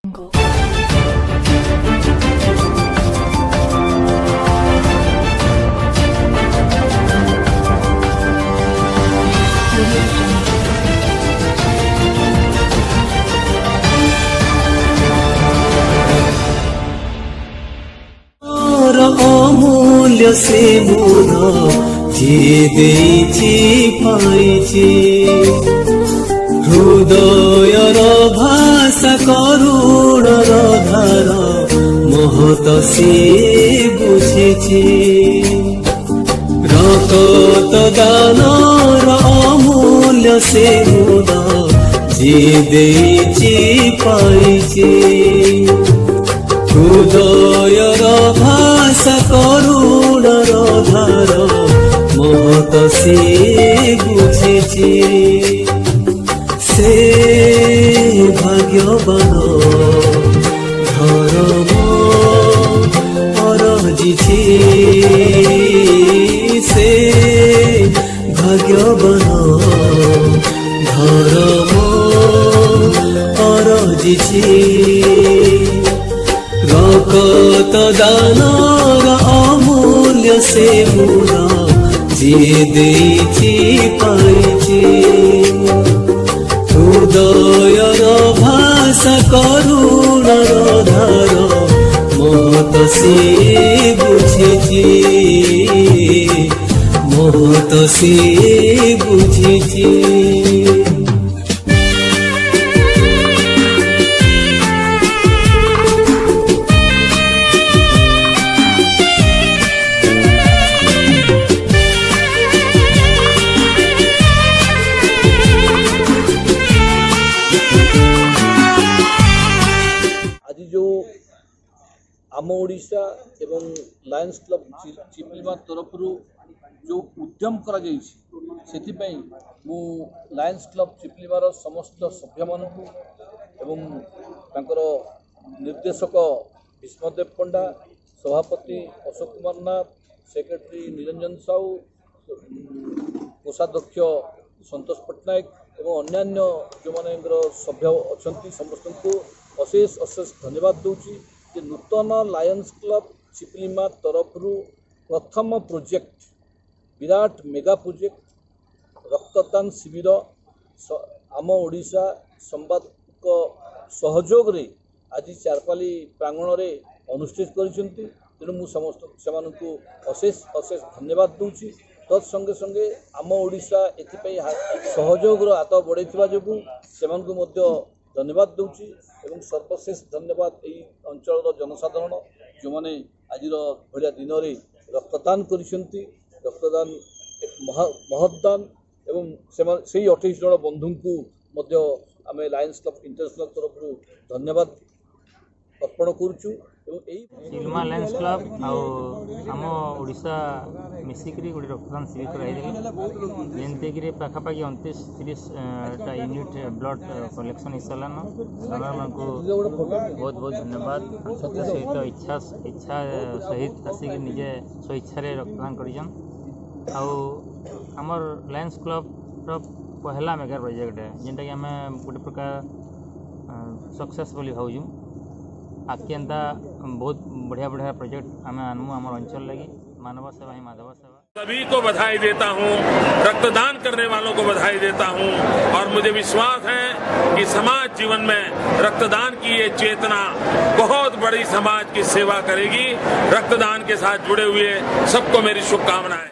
अमूल्य से मोर जे देछि पाइछि हृदयर भाषा करुणर धार महत से बुझिछि रक्त दानर अमूल्य से मोर जे देछि पाइछि हृदयर भाषा करुणर धार महत से बुझिछि से भाग्यवान धर्म अरजिछि से भाग्यवान धर्म अरजिछि रक्त दानर अमूल्य से मोर जे देछि पाइछि हृदयर भाषा करुणर धार महत से बुझिछि महत से बुझिछि। आम ओडिशा एवं लायंस क्लब चिपलिमा तरफ जो उद्यम करा से मु लायंस क्लब चिपलिमार समस्त सभ्य मानू एवं तांकर निर्देशक भीष्मदेव पंडा सभापति अशोक कुमार नाथ सेक्रेटरी निरंजन साहू कोषाध्यक्ष संतोष पट्टनायक एवं अन्यान्य जो माने सभ्य अच्छा समस्त को अशेष अशेष धन्यवाद दूची कि नूतन लायंस क्लब चिपलिमा तरफ प्रथम प्रोजेक्ट विराट मेगा प्रोजेक्ट रक्तदान शिविर आम ओडिशा संवाद सहयोग रे आज चारपाली प्रांगण रे अनुष्ठित करिसेंती तेणु मु समस्त से अशेष अशेष धन्यवाद दूची तत्संगे संगे आम ओडिशा एथिपई सहयोग हाथ बढ़ाइथिबा जोगु सेमानकु मध्य धन्यवाद दूची एवं सर्वशेष धन्यवाद यही अंचल जनसाधारण जो मैंने आज भाया दिन में रक्तदान करिसेंती रक्तदान एक महत्दान एवं से 28 जन बंधु को आम लायंस क्लब इंटरनेशनल तरफ धन्यवाद अर्पण करुचु। चिपलिमा लायंस क्लब आम ओडिशा मिसिकी गोटे रक्तदान शिविर कराई जेमती पाखापाखि 29-30 यूनिट ब्लड कलेक्शन हो सारान सारा को बहुत बहुत धन्यवाद सहित इच्छा सहित आसिक निजे स्वेच्छा रक्तदान कर आमर लायंस क्लब पहला मेगा प्रोजेक्ट है जेनटा कि आम गोटे प्रकार सक्सेस बोली भावुँ आगे एंता बहुत बढ़िया बढ़िया प्रोजेक्ट आम आनमु आम अंचल लगी मानव सेवा ही माधव सेवा। सभी को बधाई देता हूं, रक्तदान करने वालों को बधाई देता हूं और मुझे विश्वास है कि समाज जीवन में रक्तदान की ये चेतना बहुत बड़ी समाज की सेवा करेगी। रक्तदान के साथ जुड़े हुए सबको मेरी शुभकामनाएं।